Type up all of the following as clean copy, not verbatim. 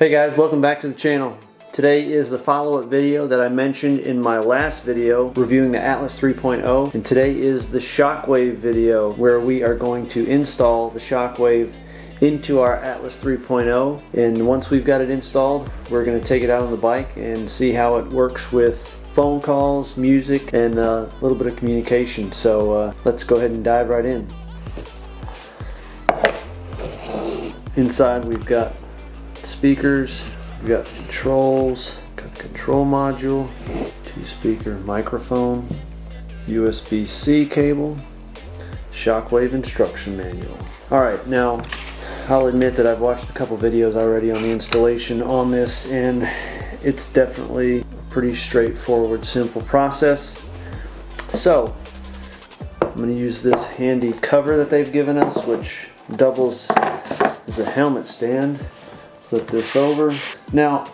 Hey guys, welcome back to the channel. Today is the follow-up video that I mentioned in my last video reviewing the Atlas 3.0, and today is the Shockwave video where we are going to install the Shockwave into our Atlas 3.0, and once we've got it installed we're going to take it out on the bike and see how it works with phone calls, music, and a little bit of communication. So let's go ahead and dive right in. Inside we've got speakers, we've got controls, got the control module, 2-speaker microphone, USB-C cable, Shockwave instruction manual. Alright, now I'll admit that I've watched a couple videos already on the installation on this, and it's definitely a pretty straightforward, simple process. So I'm going to use this handy cover that they've given us, which doubles as a helmet stand. Flip this over. Now,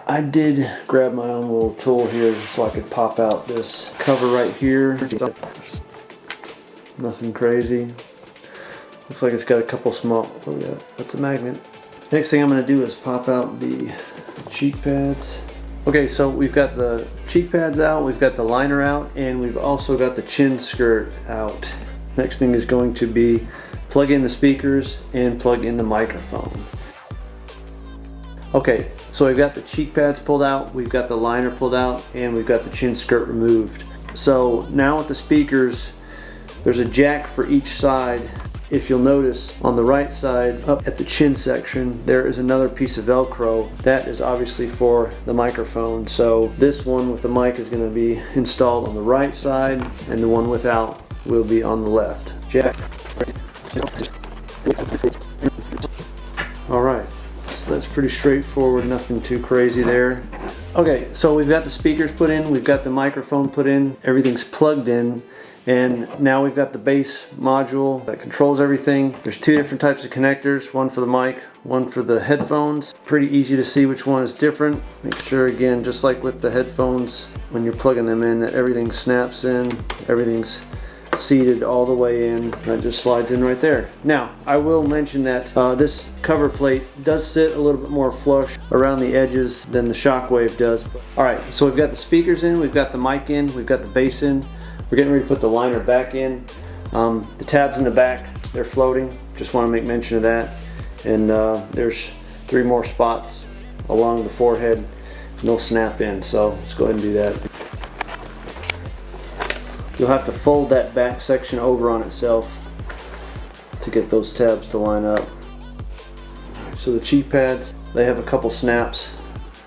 I did grab my own little tool here so I could pop out this cover right here. Nothing crazy. Looks like it's got a couple small, oh yeah, that's a magnet. Next thing I'm going to do is pop out the cheek pads. Okay, so we've got the cheek pads out, we've got the liner out, and we've also got the chin skirt out. Next thing is going to be plug in the speakers and plug in the microphone. Okay, so we've got the cheek pads pulled out, we've got the liner pulled out, and we've got the chin skirt removed. So now with the speakers, there's a jack for each side. If you'll notice on the right side, up at the chin section, there is another piece of Velcro. That is obviously for the microphone. So this one with the mic is going to be installed on the right side, and the one without will be on the left. Jack. Alright. So that's pretty straightforward, nothing too crazy there. Okay, so we've got the speakers put in, we've got the microphone put in, everything's plugged in, and now we've got the bass module that controls everything. There's two different types of connectors, one for the mic, one for the headphones. Pretty easy to see which one is different. Make sure, again, just like with the headphones, when you're plugging them in, that everything snaps in, everything's seated all the way in. That just slides in right there. Now, I will mention that this cover plate does sit a little bit more flush around the edges than the Shockwave does. Alright, so we've got the speakers in, we've got the mic in, we've got the bass in. We're getting ready to put the liner back in. The tabs in the back, they're floating. Just want to make mention of that. And there's 3 more spots along the forehead, and they'll snap in. So let's go ahead and do that. You'll have to fold that back section over on itself to get those tabs to line up. So the cheek pads, they have a couple snaps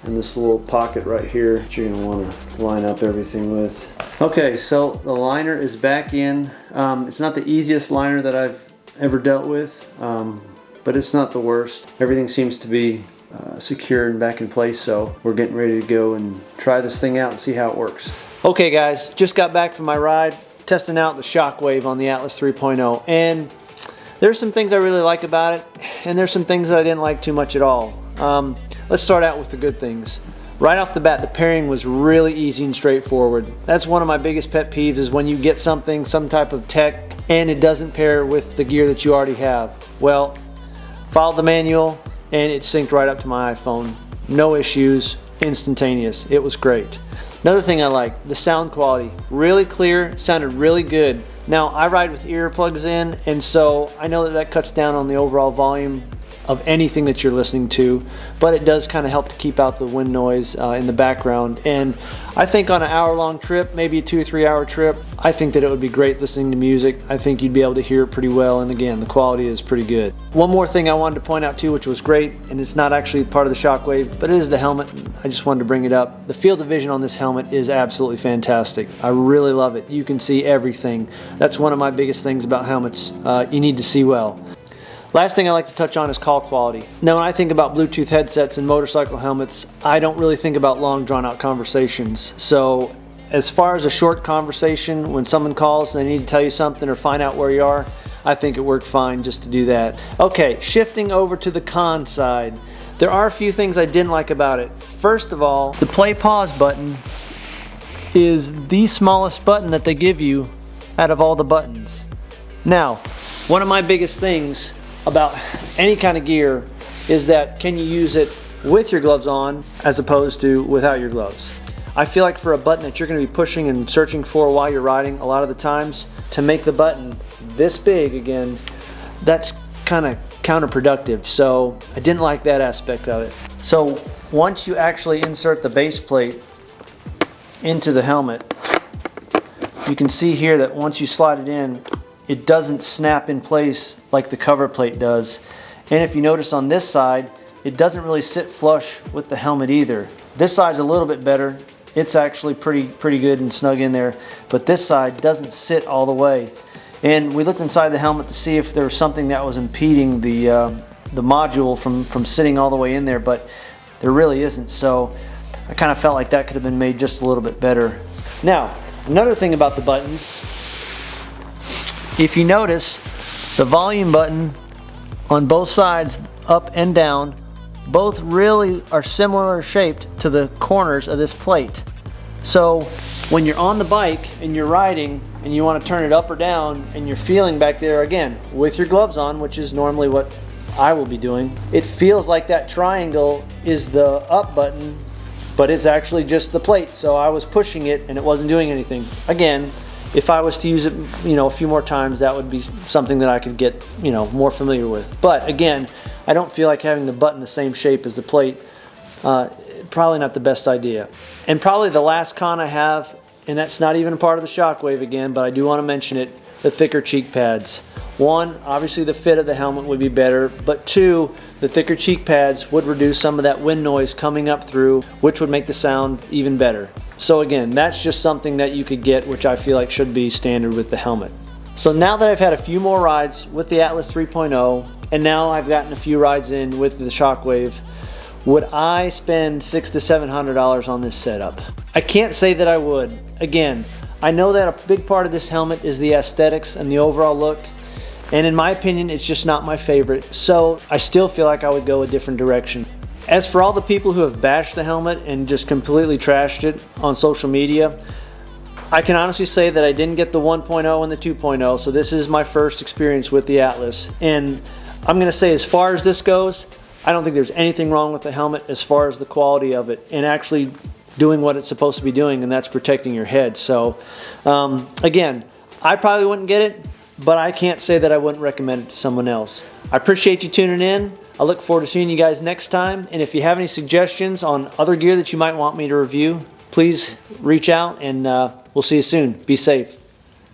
in this little pocket right here that you're going to want to line up everything with. Okay, so the liner is back in. It's not the easiest liner that I've ever dealt with, but it's not the worst. Everything seems to be secure and back in place, so we're getting ready to go and try this thing out and see how it works. Okay guys, just got back from my ride, testing out the Shockwave on the Atlas 3.0, and there's some things I really like about it, and there's some things that I didn't like too much at all. Let's start out with the good things. Right off the bat, the pairing was really easy and straightforward. That's one of my biggest pet peeves, is when you get something, some type of tech, and it doesn't pair with the gear that you already have. Well, followed the manual, and it synced right up to my iPhone. No issues, instantaneous. It was great. Another thing I like, the sound quality. Really clear, sounded really good. Now, I ride with earplugs in, and so I know that that cuts down on the overall volume of anything that you're listening to, but it does kind of help to keep out the wind noise in the background. And I think on an hour-long trip, maybe a 2 or 3 hour trip, I think that it would be great listening to music. I think you'd be able to hear it pretty well, and again, the quality is pretty good. One more thing I wanted to point out too, which was great, and it's not actually part of the Shockwave, but it is the helmet. I just wanted to bring it up. The field of vision on this helmet is absolutely fantastic. I really love it. You can see everything. That's one of my biggest things about helmets. You need to see well. Last thing I like to touch on is call quality. Now, when I think about Bluetooth headsets and motorcycle helmets, I don't really think about long drawn-out conversations. So as far as a short conversation, when someone calls and they need to tell you something or find out where you are, I think it worked fine just to do that. Okay, shifting over to the con side. There are a few things I didn't like about it. First of all, the play pause button is the smallest button that they give you out of all the buttons. Now, one of my biggest things about any kind of gear is that can you use it with your gloves on as opposed to without your gloves. I feel like for a button that you're going to be pushing and searching for while you're riding, a lot of the times, to make the button this big again, that's kind of counterproductive. So I didn't like that aspect of it. So once you actually insert the base plate into the helmet, you can see here that once you slide it in, it doesn't snap in place like the cover plate does. And if you notice on this side, it doesn't really sit flush with the helmet either. This side's a little bit better. It's actually pretty good and snug in there, but this side doesn't sit all the way. And we looked inside the helmet to see if there was something that was impeding the module from sitting all the way in there, but there really isn't. So I kind of felt like that could have been made just a little bit better. Now, another thing about the buttons, if you notice, the volume button on both sides, up and down, both really are similar shaped to the corners of this plate. So when you're on the bike and you're riding and you want to turn it up or down and you're feeling back there again with your gloves on, which is normally what I will be doing, it feels like that triangle is the up button, but it's actually just the plate. So I was pushing it and it wasn't doing anything. Again, if I was to use it, a few more times, that would be something that I could get, more familiar with. But again, I don't feel like having the button the same shape as the plate. Probably not the best idea. And probably the last con I have, and that's not even a part of the Shockwave again, but I do want to mention it, the thicker cheek pads. One, obviously the fit of the helmet would be better, but two, the thicker cheek pads would reduce some of that wind noise coming up through, which would make the sound even better. So again, that's just something that you could get, which I feel like should be standard with the helmet. So now that I've had a few more rides with the Atlas 3.0, and now I've gotten a few rides in with the Shockwave, would I spend $600 to $700 on this setup? I can't say that I would. Again, I know that a big part of this helmet is the aesthetics and the overall look, and in my opinion, it's just not my favorite, so I still feel like I would go a different direction. As for all the people who have bashed the helmet and just completely trashed it on social media, I can honestly say that I didn't get the 1.0 and the 2.0, so this is my first experience with the Atlas. And I'm going to say, as far as this goes, I don't think there's anything wrong with the helmet as far as the quality of it and actually doing what it's supposed to be doing, and that's protecting your head. So again, I probably wouldn't get it, but I can't say that I wouldn't recommend it to someone else. I appreciate you tuning in. I look forward to seeing you guys next time, and if you have any suggestions on other gear that you might want me to review, please reach out, and we'll see you soon. Be safe.